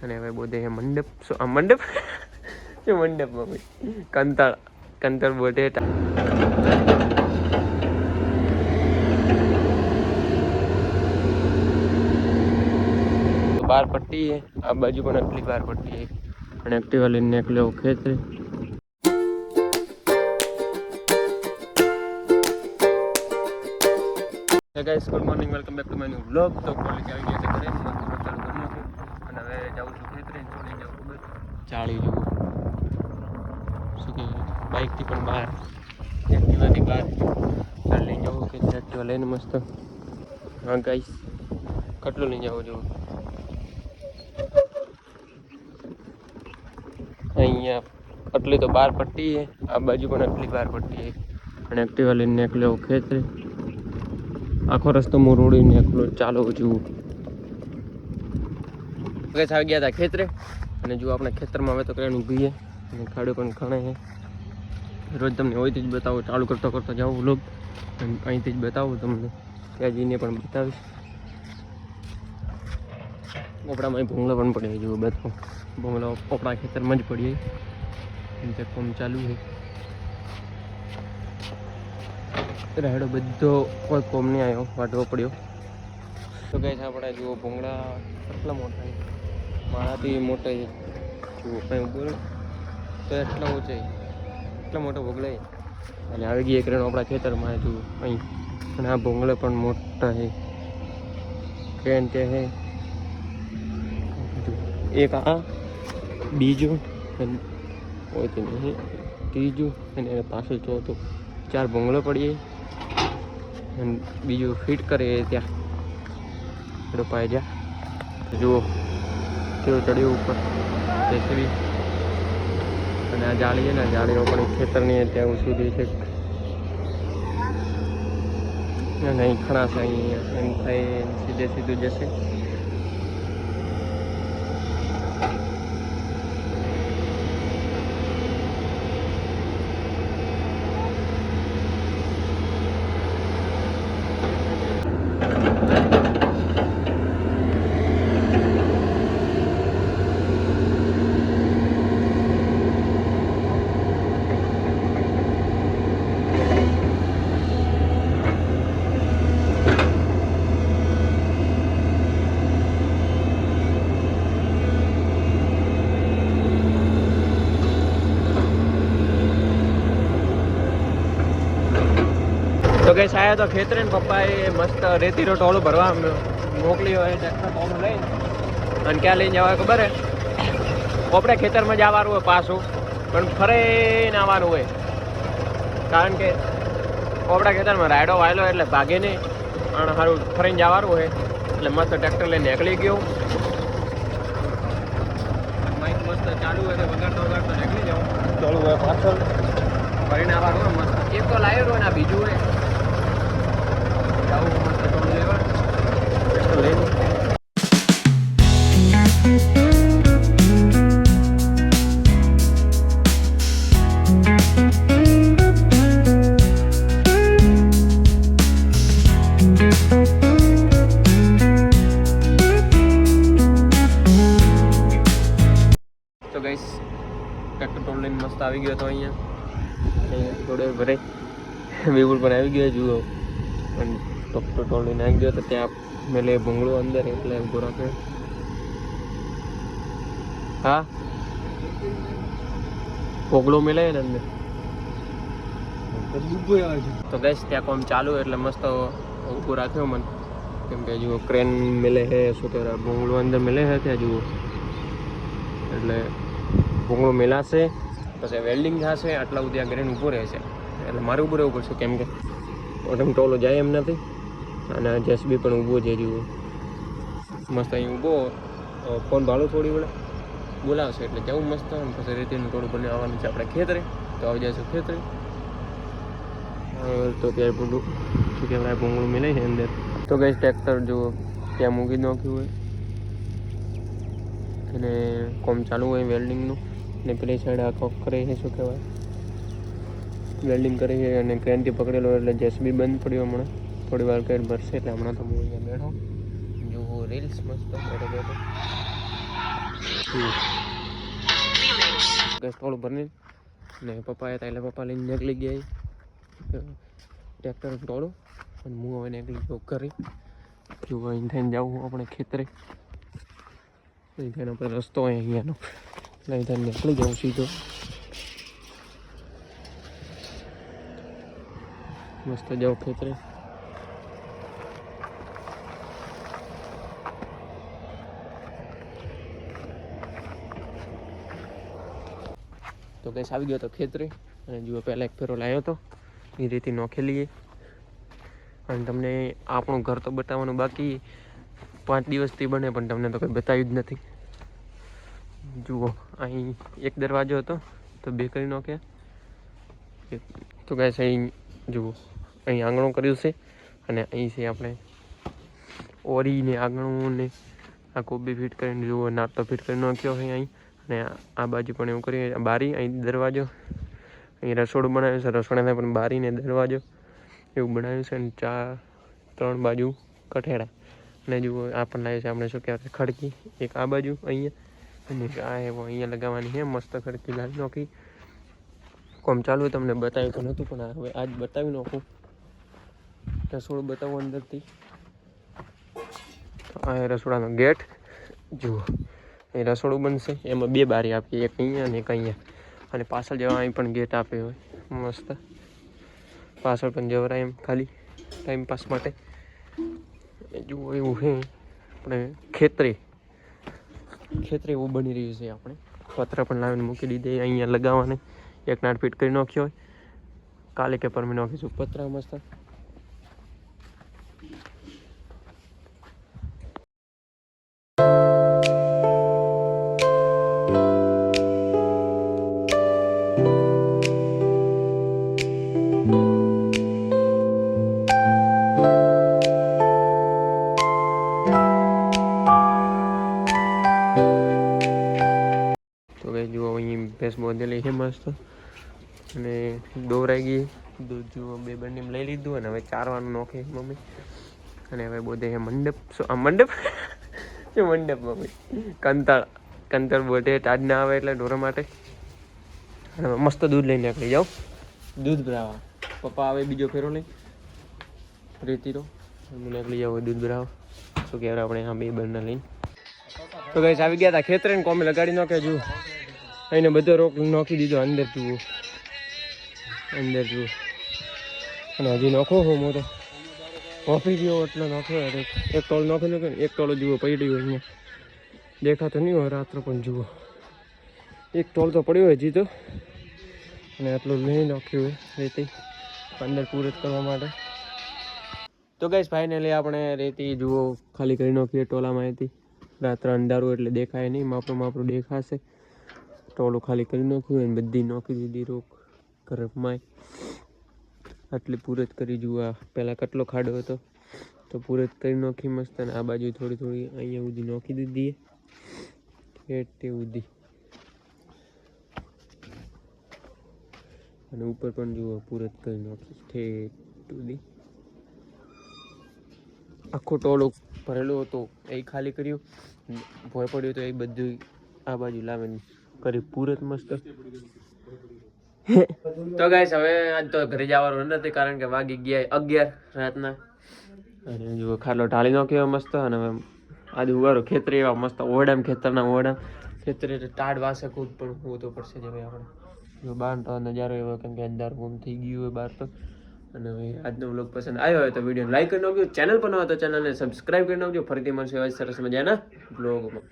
અને હવે બોધે મંડપ મંડપ શું મંડપમાં ભાઈ કંતળ બોધે बार पट्टी है आ बाजू पर अगली बार पट्टी है અને एक्टिवा લઈને નીકળ્યો ખેતરે hey guys good morning welcome back to my new vlog तो कॉलेज આવી ગયા છે ઘરે ચાલુ કરી નાખ્યો અને હવે જાઉં છું ખેતરે છોડી જાઉં ખબર ચાળી જો શું કે બાઇક થી પણ બહાર एक्टिवा થી બહાર ચાલ લઈને જાઉં ખેતરે एक्टिवा લઈને મસ્ત હા ગાइस કટલો લઈને જાઉં જો અહીંયા આટલી તો બાર પટ્ટી છે આ બાજુ પણ આટલી બાર પટ્ટી છે અને एक्टिवा લઈને નીકળ્યો ખેતરે આખો રસ્તો હું રોડીને એકલો ચાલુ છું ગેસ આવી ગયા હતા ખેતરે અને જો આપણે ખેતરમાં હવે તો ક્રેન ઊભી છે અને ખાડો પણ ખણે છે રોજ તમને હોયથી જ બતાવું ચાલુ કરતા કરતા જાઉં વ્લોગ અને અહીંથી જ બતાવું તમને ત્યાં જઈને પણ બતાવીશ પોપડામાં ભૂંગળા પણ પડે જો બતાવું ભૂંગળા પોપડા ખેતરમાં જ પડીએ તે કામ ચાલુ છે રાયડો બધો કોઈ કોમ નહીં આવ્યો વાટવો પડ્યો તો ગાઈસ આપણે જુઓ ભૂંગળા કેટલા મોટા છે મારાથી મોટા છે જુઓ કંઈ બોલો તો એટલા ઊંચાઈ એટલા મોટા ભૂંગળા અને આવી ગઈ એક રેણ આપણા ખેતરમાં જુઓ અહીં અને આ ભૂંગળા પણ મોટા છે ટ્રેન તે છે એક આ બીજું હોય તે નહીં ત્રીજું અને પાછળ ચોથું ચાર ભૂંગળો પડીએ અને બીજું ફિટ કરે ત્યાં એટલો પાય જા જુઓ કેવું ચડ્યું ઉપર જેસીબી અને આ જાળી છે ને જાળીઓ પણ ખેતરની ત્યાં સુધી છે અહીં ખણાશે અહીંયા એમ થાય સીધે સીધું જશે તો ગઈ સાહેબ તો ખેતરે ને પપ્પાએ મસ્ત રેતીનો ટોળું ભરવા મોકલી હોય ટ્રેક્ટર ટોળું લઈને અને ક્યાં લઈને જવાય ખબર હે આપણે ખેતરમાં જવાનું હોય પાછું પણ ફરીને આવવાનું હોય કારણ કે આપણા ખેતરમાં રાયડો વાયેલો એટલે ભાગે નહીં અને સારું ફરીને જવાનું હોય એટલે મસ્ત ટ્રેક્ટર લઈને નીકળી ગયો માઇક મસ્ત ચાલુ હોય વગાડતો વગાડતો નીકળી જાઉં ટોળું હોય પાછળ ફરીને આવવાનું હોય મસ્ત એક તો લાવ્યો હોય ને આ બીજું હોય તો ગાઈસ ટ્રેક્ટર ટોલ લઈને મસ્ત આવી ગયો હતો અહીંયા થોડે ભરે વિપુલ પણ આવી ગયો જુઓ પણ ટ્રેક્ટર ટોલ લઈને આવી ગયો તો ત્યાં મેલે ભૂંગળું અંદર એટલે ઉભો રાખ્યો હા ભોગળો મેલે ને અંદર તો ગાઈસ ત્યાં કોમ ચાલુ એટલે મસ્ત ઊભો રાખ્યો મને કેમ કે જુઓ ક્રેન મેલે છે શું કહેવાય ભૂંગળું અંદર મેલે છે ત્યાં જુઓ એટલે ભૂંગળું મેલાશે પછી વેલ્ડિંગ થશે આટલા સુધી આ ક્રેન ઊભો રહેશે એટલે મારે ઊભું રહેવું પડશે કેમ કે ઓટમ ટોલો જાય એમ નથી અને જેસીબી પણ ઊભો છે જુઓ મસ્ત અહીં ઊભો ફોન ભાડું થોડી વડે બોલાવશે એટલે જવું મસ્ત પછી રેતીનું ટોળું બને આવવાનું છે આપણે ખેતરે તો આવી જઈશું ખેતરે તો ત્યારે બધું શું કહેવાય ભૂંગળું મેલાય છે અંદર તો ગઈ ટ્રેક્ટર જુઓ ત્યાં મૂકી નાખ્યું હોય અને કોમ ચાલુ હોય વેલ્ડિંગનું ને પેલી સાઈડ આ કોક કરે છે શું કહેવાય વેલ્ડિંગ કરે છે અને ક્રેનથી પકડેલો એટલે જેસીબી બંધ પડ્યો હમણાં થોડી વાર કંઈ ભરશે એટલે હમણાં તો હું અહીંયા બેઠો જુઓ રીલ્સ મસ્ત બેઠો બેઠો ગેસ થોડું ભરીને ને પપ્પા હતા એટલે પપ્પા લઈને નીકળી ગયા ટ્રેક્ટર ટોળું અને હું હવે નીકળી ગયો કરી જો અહીં થઈને જાઉં આપણે ખેતરે અહીં થઈને આપણે રસ્તો હોય અહીંયાનો એટલે અહીં થઈને નીકળી જાઉં સીધો મસ્ત જાઉં ખેતરે તો ગેસ આવી ગયો હતો ખેતરે અને જુઓ પહેલાં એક ફેરો લાવ્યો હતો એ રીતે નોખી લઈએ અને તમને આપણું ઘર તો બતાવવાનું બાકી 5 દિવસથી બને પણ તમને તો કંઈ બતાવ્યું જ નથી જુઓ અહીં એક દરવાજો હતો તો 2 કરી નાખ્યા તો ગેસ અહીં જુઓ અહીં આંગણું કર્યું છે અને અહીં છે આપણે ઓરીને આંગણું ને આ કોબી ફિટ કરીને જુઓ નાસ્તો ફિટ કરી નાખ્યો હોય અહીં અને આ બાજુ પણ એવું કરીએ બારી અહીં દરવાજો અહીં રસોડું બનાવ્યું છે રસોડાને પણ બારી ને દરવાજો એવું બનાવ્યું છે અને 3 બાજુ કઠેડા અને જુઓ આ પણ લાવ્યું છે આપણે શું કહેવાય ખડકી એક આ બાજુ અહીંયા અને આ એવો અહીંયા લગાવવાની છે મસ્ત ખડકી લાવી નાખી કોમ ચાલુ તમને બતાવ્યું તો નહોતું પણ હવે આજ બતાવી નાખું રસોડું બતાવું અંદરથી આ રસોડાનો ગેટ જુઓ એ રસોડું બનશે એમાં 2 બારી આપીએ એક અહીંયા અને એક અહીંયા અને પાછળ જવા અહીં પણ ગેટ આપ્યો હોય મસ્ત પાછળ પણ જવરાય એમ ખાલી ટાઈમ પાસ માટે જુઓ એવું છે આપણે ખેતરે એવું બની રહ્યું છે આપણે પતરા પણ લાવીને મૂકી દીધે અહીંયા લગાવવાને એક નાટ ફિટ કરી નાખ્યો હોય કાલે કે પરમે નાખીશું પતરા મસ્ત જુઓ અહીં ભેંસ બાંધેલી છે મસ્ત અને દોરાઈ ગઈ દૂધ જુઓ 2 બંને લઈ લીધું અને હવે ચારવાનું નોખે મમ્મી અને હવે બોધે છે મંડપ મંડપ શું મંડપ મમ્મી કંતાળ બોધે ટાઢ ના આવે એટલે ઢોરા માટે અને મસ્ત દૂધ લઈને નીકળી જાઓ દૂધ ભરાવા પપ્પા આવે બીજો ફેરો લઈ રેતીરો નીકળી જાવ દૂધ ભરાવા શું કહેવાય આપણે આ 2 બંને લઈને તો ગાઈસ આવી ગયા હતા ખેતરે ને કોમે લગાડી નાખે જુઓ એને બધો રોક નાખી દીધો અંદર જુઓ અને હજી નાખો હું તો કોફી ગયો એટલો નાખ્યો એક ટોળ નાખી નાખ્યો એક ટોળો જુઓ પડ્યો અહીંયા દેખાતો નહીં હોય રાત્રે પણ જુઓ એક ટોળ તો પડ્યો હજી તો અને આટલું લઈ નાખ્યું હોય રેતી અંદર પૂરત કરવા માટે તો ગાઈસ ફાઇનલી આપણે રેતી જુઓ ખાલી કરી નાખીએ ટોલામાં હતી રાત્રે અંધારું એટલે દેખાય નહીં માપરું દેખાશે ટોલું ખાલી કરી નાખ્યું અને બધી નાખી દીધી રોક ઘરમાં આટલી પૂરત કરી જુઓ પહેલાં કેટલો ખાડો હતો તો પૂરત કરી નાખી મસ્ત અને આ બાજુ થોડી અહીંયા સુધી નાખી દીધી તે સુધી અને ઉપર પણ જુઓ પૂરત કરી નાખી ઠેઠ સુધી આખો ટોળો ભરેલો હતો એ ખાલી કર્યું ભોય પડ્યું તો એ બધું આ બાજુ લાવીને કરી પૂરત મસ્ત તો ગાઈસ હવે આજ તો ઘરે જવાનું નથી કારણ કે વાગી ગયા 11 રાતના અને જો ખાટલો ઢાળી નાખ્યો મસ્ત અને હવે આજે ઉગારો ખેતરે એવા મસ્ત ઓરડામાં ખેતરના ખેતરે ટાઢ વાસે ખુદ પણ હું તો પડશે જ હવે આપણે જો બહાર તો નજારો એવો કેમ કે અંધાર ગુમ થઈ ગયું હોય બહાર તો અને હવે આજનો વ્લોગ પસંદ આવ્યો હોય તો વિડીયો લાઈક કરી નાખજો ચેનલ પર ન હોય તો ચેનલને સબસ્ક્રાઈબ કરી નાખજો ફરીથી મળશે એવા સરસ મજાના વ્લોગમાં